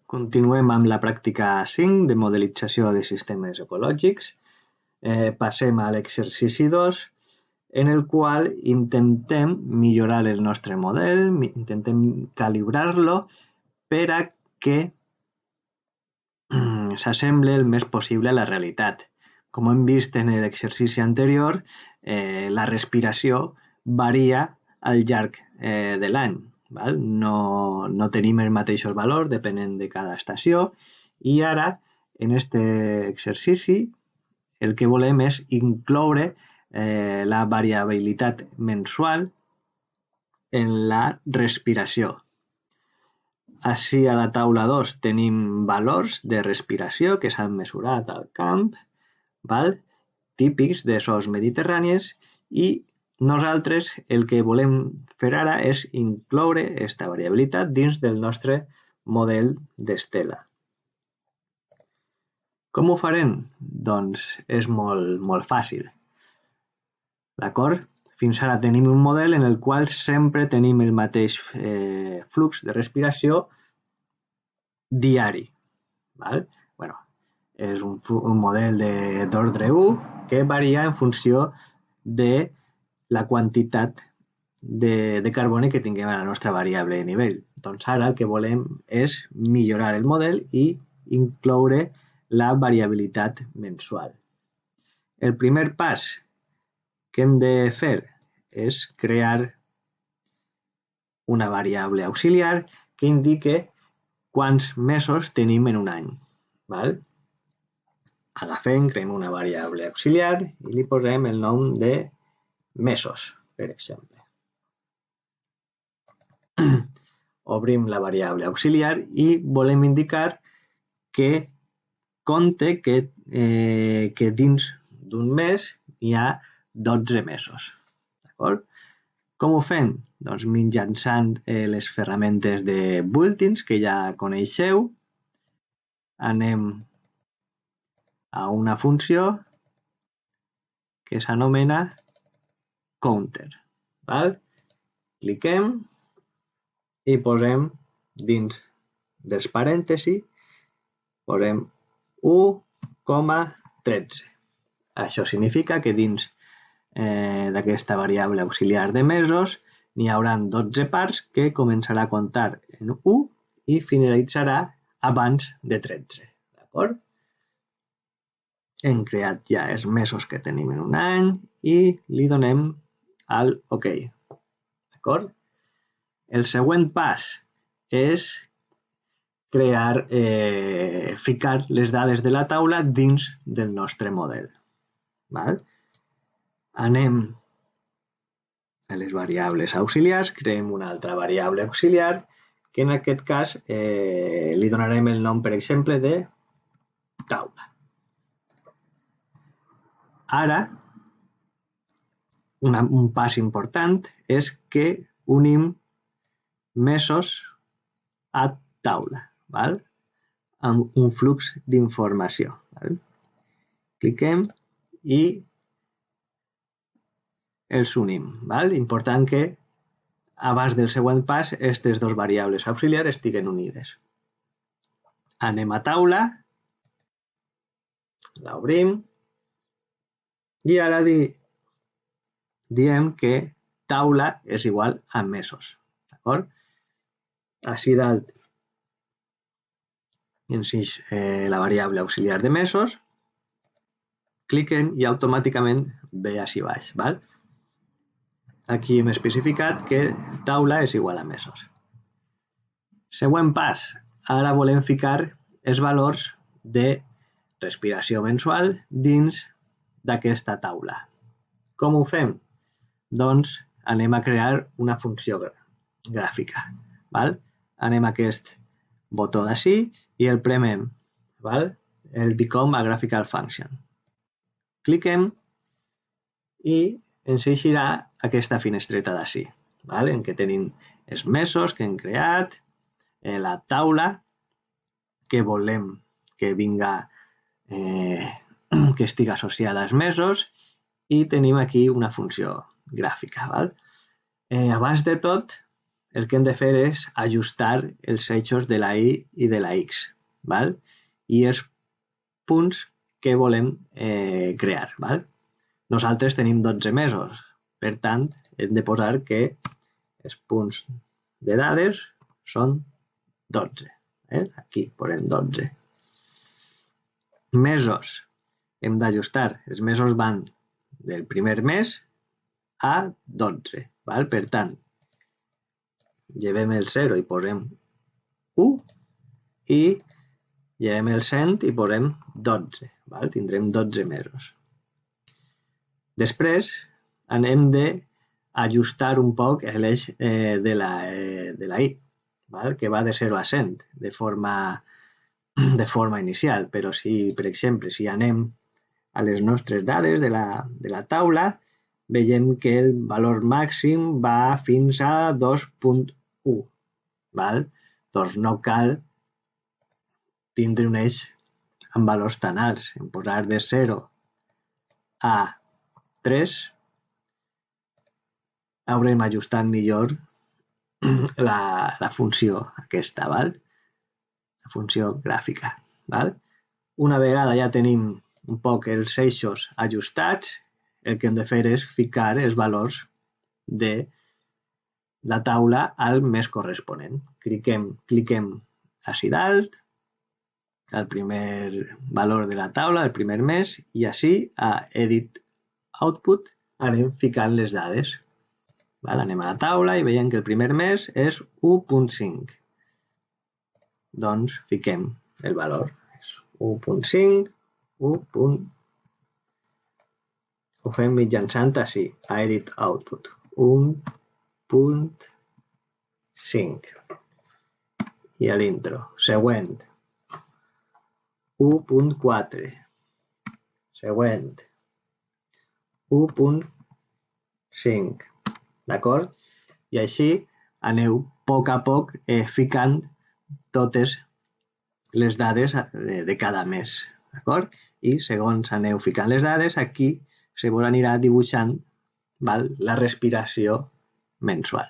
Continuem amb la pràctica 5 de modelització de sistemes ecològics. Passem a l'exercici 2, en el qual intentem millorar el nostre model, intentem calibrar-lo per a que s'assemble el més possible a la realitat. Com hem vist en l'exercici anterior, la respiració varia al llarg de l'any. No tenim els mateixos valors depenent de cada estació i ara, en aquest exercici, el que volem és incloure la variabilitat mensual en la respiració. Així a la taula 2 tenim valors de respiració que s'han mesurat al camp, típics de zones mediterrànies, i nosaltres el que volem fer ara és incloure aquesta variabilitat dins del nostre model d'estela. Com ho farem? Doncs és molt fàcil. D'acord? Fins ara tenim un model en el qual sempre tenim el mateix flux de respiració diari. És un model d'ordre 1 que varia en funció de la quantitat de carboni que tinguem a la nostra variable de nivell. Doncs ara el que volem és millorar el model i incloure la variabilitat mensual. El primer pas que hem de fer és crear una variable auxiliar que indique quants mesos tenim en un any. Agafem, creem una variable auxiliar i li posem el nom de mesos, per exemple. Obrim la variable auxiliar i volem indicar que compte que dins d'un mes hi ha 12 mesos. D'acord? Com ho fem? Doncs mitjançant les ferramentes de built-ins que ja coneixeu, anem a una funció que s'anomena counter. Cliquem i posem dins dels parèntesis, posem 1,13. Això significa que dins d'aquesta variable auxiliar de mesos n'hi haurà 12 parts que començarà a comptar en 1 i finalitzarà abans de 13. D'acord? Hem creat ja els mesos que tenim en un any i li donem al OK. D'acord? El següent pas és ficar les dades de la taula dins del nostre model. Anem a les variables auxiliars, creem una altra variable auxiliar que en aquest cas li donarem el nom, per exemple, de taula. Ara, un pas important és que unim mesos a taula, amb un flux d'informació. Cliquem i els unim. Important que abans del següent pas aquestes dues variables auxiliars estiguen unides. Anem a taula, l'obrim i ara diem que taula és igual a mesos. D'acord? Així dalt ens la variable auxiliar de mesos, cliquen i automàticament ve així baix. Aquí hem especificat que taula és igual a mesos. Següent pas. Ara volem ficar els valors de respiració mensual dins d'aquesta taula. Com ho fem? Doncs anem a crear una funció gràfica. Anem a aquest botó d'ací i el premem. El Become a Graphical Function. Cliquem i ens eixirà aquesta finestreta d'ací, en què tenim els mesos que hem creat, la taula que volem que vinga, que estigui associada als mesos i tenim aquí una funció gràfica. Abans de tot, el que hem de fer és ajustar els eixos de la Y i de la X, val? I els punts que volem crear. Val? Nosaltres tenim 12 mesos, per tant, hem de posar que els punts de dades són 12. Aquí posem 12. Mesos. Hem d'ajustar. Els mesos van del primer mes a 12. Val? Per tant, llevem el 0 i posem 1 i llevem el 100 i posem 12. Val? Tindrem 12 mesos. Després hem d'ajustar un poc l'eix de la I, val? Que va de 0 a 100 de forma inicial, però si, per exemple, si anem a les nostres dades de la taula, veiem que el valor màxim va fins a 2.1. Val? Doncs no cal tindre un eix amb valors tan alts. En posar de 0 a 3 haurem ajustat millor la funció aquesta, val? La funció gràfica. Val? Una vegada ja tenim un poc els eixos ajustats, el que hem de fer és ficar els valors de la taula al mes corresponent. Cliquem així dalt, al primer valor de la taula, el primer mes, i així a Edit Output anem ficant les dades. Val? Anem a la taula i veiem que el primer mes és 1.5. Doncs fiquem el valor. 1.5, 1. Ho fem mitjançant així, a Edit Output. 1.5. I a l'intro. Següent. 1.4. Següent. 1.5. D'acord? I així aneu a poc ficant totes les dades de cada mes. D'acord? I segons aneu ficant les dades, aquí se vos anirà dibuixant, val, la respiració mensual.